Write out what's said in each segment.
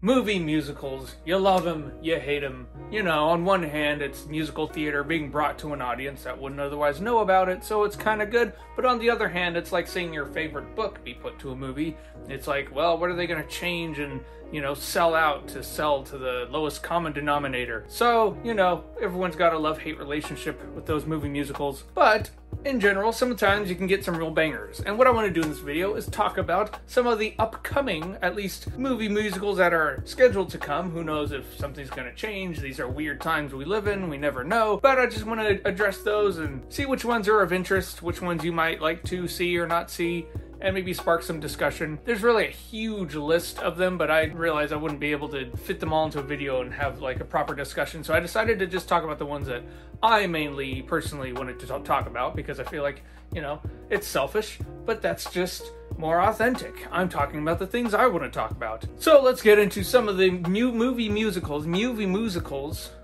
Movie musicals, you love them, you hate them. You know, on one hand, it's musical theater being brought to an audience that wouldn't otherwise know about it, so it's kind of good. But on the other hand, it's like seeing your favorite book be put to a movie. It's like, well, what are they going to change and, you know, sell out to sell to the lowest common denominator? So, you know, everyone's got a love-hate relationship with those movie musicals. But in general, sometimes you can get some real bangers. And what I want to do in this video is talk about some of the upcoming, at least, movie musicals that are scheduled to come. Who knows if something's going to change? These are weird times we live in. We never know. But I just want to address those and see which ones are of interest, which ones you might like to see or not see, and maybe spark some discussion. There's really a huge list of them, but I realized I wouldn't be able to fit them all into a video and have like a proper discussion. So I decided to just talk about the ones that I mainly personally wanted to talk about, because I feel like, you know, it's selfish, but that's just more authentic. I'm talking about the things I want to talk about. So let's get into some of the new movie musicals,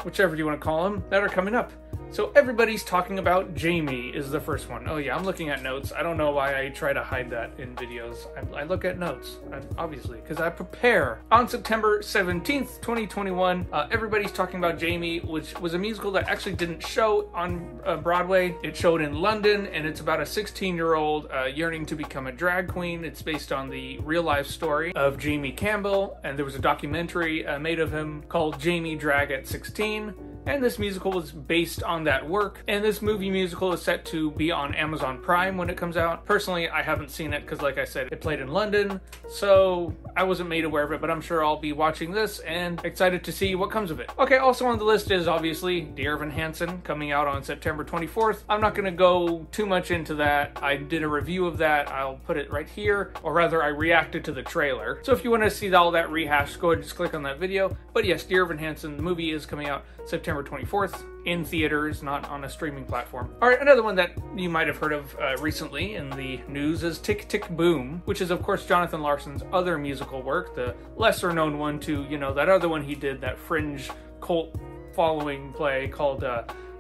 whichever you want to call them, that are coming up. So everybody's talking about Jamie is the first one. Oh yeah, I'm looking at notes. I don't know why I try to hide that in videos. I look at notes, obviously, because I prepare. On September 17th, 2021, everybody's talking about Jamie, which was a musical that actually didn't show on Broadway. It showed in London, and it's about a 16-year-old yearning to become a drag queen. It's based on the real-life story of Jamie Campbell, and there was a documentary made of him called Jamie Drag at 16. And this musical was based on that work. And this movie musical is set to be on Amazon Prime when it comes out. Personally, I haven't seen it because, like I said, it played in London, so I wasn't made aware of it, but I'm sure I'll be watching this and excited to see what comes of it. Okay, also on the list is obviously Dear Evan Hansen, coming out on September 24th. I'm not going to go too much into that. I did a review of that. I'll put it right here, or rather I reacted to the trailer. So if you want to see all that rehash, go ahead and just click on that video. But yes, Dear Evan Hansen, the movie is coming out September 24th in theaters, not on a streaming platform. All right, another one that you might have heard of recently in the news is Tick, Tick, Boom, which is, of course, Jonathan Larson's other musical work, the lesser known one to, you know, that other one he did, that fringe cult following play called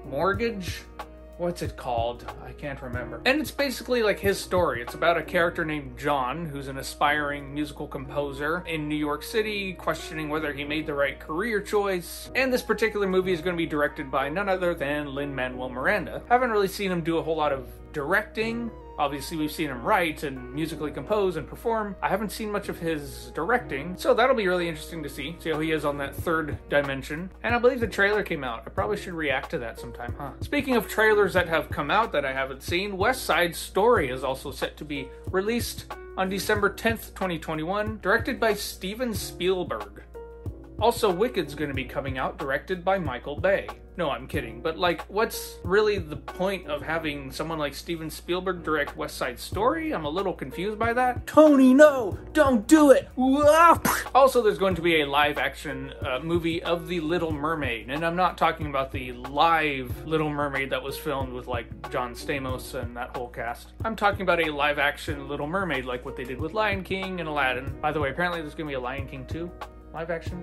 Mortgage? What's it called? I can't remember. And it's basically like his story. It's about a character named John, who's an aspiring musical composer in New York City, questioning whether he made the right career choice. And this particular movie is going to be directed by none other than Lin-Manuel Miranda. Haven't really seen him do a whole lot of directing. Obviously, we've seen him write and musically compose and perform. I haven't seen much of his directing, so that'll be really interesting to see how he is on that third dimension. And I believe the trailer came out. I probably should react to that sometime, huh? Speaking of trailers that have come out that I haven't seen, West Side Story is also set to be released on December 10th, 2021, directed by Steven Spielberg. Also, Wicked's going to be coming out, directed by Michael Bay. No, I'm kidding. But, like, what's really the point of having someone like Steven Spielberg direct West Side Story? I'm a little confused by that. Tony, no! Don't do it! Also, there's going to be a live-action movie of The Little Mermaid. And I'm not talking about the live Little Mermaid that was filmed with, like, John Stamos and that whole cast. I'm talking about a live-action Little Mermaid, like what they did with Lion King and Aladdin. By the way, apparently there's going to be a Lion King 2 live-action.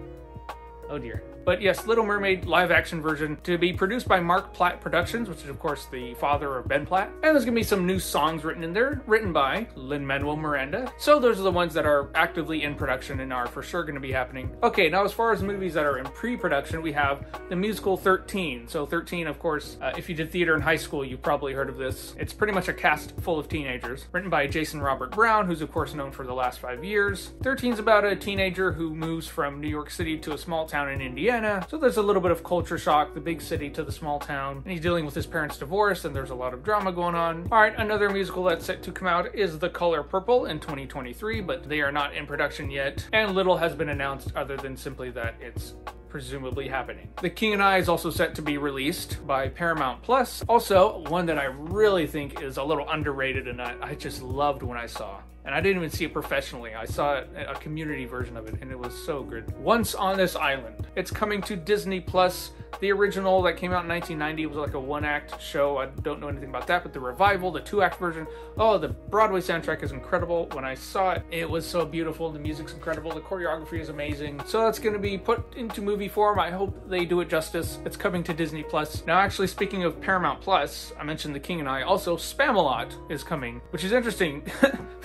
Oh dear. But yes, Little Mermaid live-action version to be produced by Mark Platt Productions, which is, of course, the father of Ben Platt. And there's going to be some new songs written in there, written by Lin-Manuel Miranda. So those are the ones that are actively in production and are for sure going to be happening. Okay, now as far as movies that are in pre-production, we have the musical 13. So 13, of course, if you did theater in high school, you've probably heard of this. It's pretty much a cast full of teenagers, written by Jason Robert Brown, who's, of course, known for The Last 5 Years. 13's about a teenager who moves from New York City to a small town in Indiana. So there's a little bit of culture shock, the big city to the small town, and he's dealing with his parents' divorce, and there's a lot of drama going on. All right, another musical that's set to come out is The Color Purple in 2023, but they are not in production yet, and little has been announced other than simply that it's presumably happening. The King and I is also set to be released by Paramount Plus. Also, one that I really think is a little underrated and I just loved when I saw. And I didn't even see it professionally. I saw a community version of it, and it was so good. Once on This Island. It's coming to Disney Plus The original that came out in 1990 was like a one-act show. I don't know anything about that, but the revival, the two-act version, oh, the Broadway soundtrack is incredible. When I saw it, it was so beautiful. The music's incredible. The choreography is amazing. So that's going to be put into movie form. I hope they do it justice. It's coming to Disney Plus. Now, actually, speaking of Paramount Plus, I mentioned The King and I. Also, Spamalot is coming, which is interesting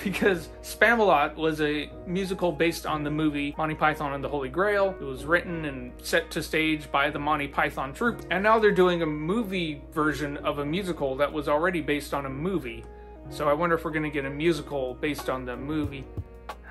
because Spamalot was a musical based on the movie Monty Python and the Holy Grail. It was written and set to stage by the Monty Python troupe, and now they're doing a movie version of a musical that was already based on a movie. So I wonder if we're going to get a musical based on the movie.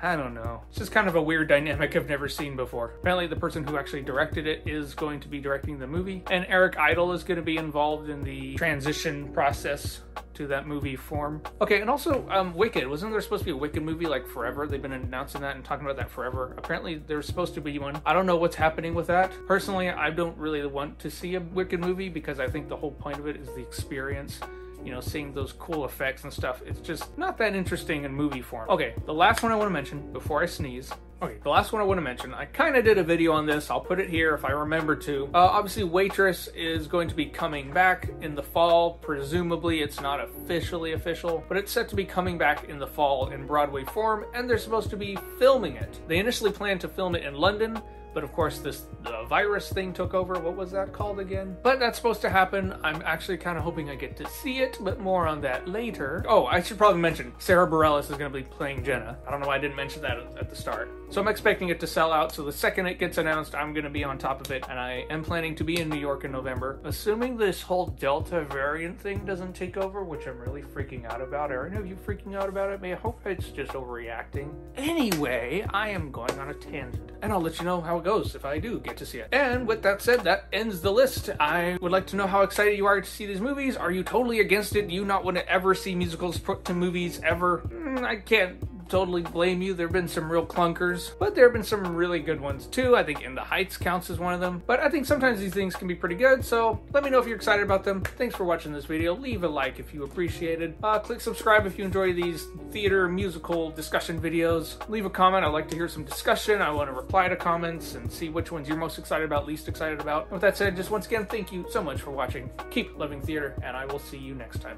I don't know. It's just kind of a weird dynamic I've never seen before. Apparently the person who actually directed it is going to be directing the movie, and Eric Idle is going to be involved in the transition process to that movie form. Okay, and also Wicked. Wasn't there supposed to be a Wicked movie like forever? They've been announcing that and talking about that forever. Apparently there's supposed to be one. I don't know what's happening with that. Personally, I don't really want to see a Wicked movie because I think the whole point of it is the experience. You know, seeing those cool effects and stuff. It's just not that interesting in movie form. Okay, the last one I want to mention before I sneeze. Okay, the last one I want to mention, I kind of did a video on this. I'll put it here if I remember to. Obviously, Waitress is going to be coming back in the fall. Presumably, it's not officially official, but it's set to be coming back in the fall in Broadway form, and they're supposed to be filming it. They initially planned to film it in London, but of course the virus thing took over. What was that called again? But that's supposed to happen. I'm actually kind of hoping I get to see it, but more on that later. Oh, I should probably mention, Sarah Bareilles is going to be playing Jenna. I don't know why I didn't mention that at the start. So I'm expecting it to sell out, so the second it gets announced, I'm going to be on top of it, and I am planning to be in New York in November. Assuming this whole Delta variant thing doesn't take over, which I'm really freaking out about. Are any of you freaking out about it? I hope it's just overreacting. Anyway, I am going on a tangent, and I'll let you know how it goes if I do get to see it. And with that said, that ends the list. I would like to know how excited you are to see these movies. Are you totally against it? Do you not want to ever see musicals put to movies ever? I can't totally blame you. There have been some real clunkers, but there have been some really good ones too. I think In the Heights counts as one of them, but I think sometimes these things can be pretty good, so let me know if you're excited about them. Thanks for watching this video. Leave a like if you appreciate it. Click subscribe if you enjoy these theater musical discussion videos. Leave a comment. I'd like to hear some discussion. I want to reply to comments and see which ones you're most excited about, least excited about. And with that said, just once again, thank you so much for watching. Keep loving theater, and I will see you next time.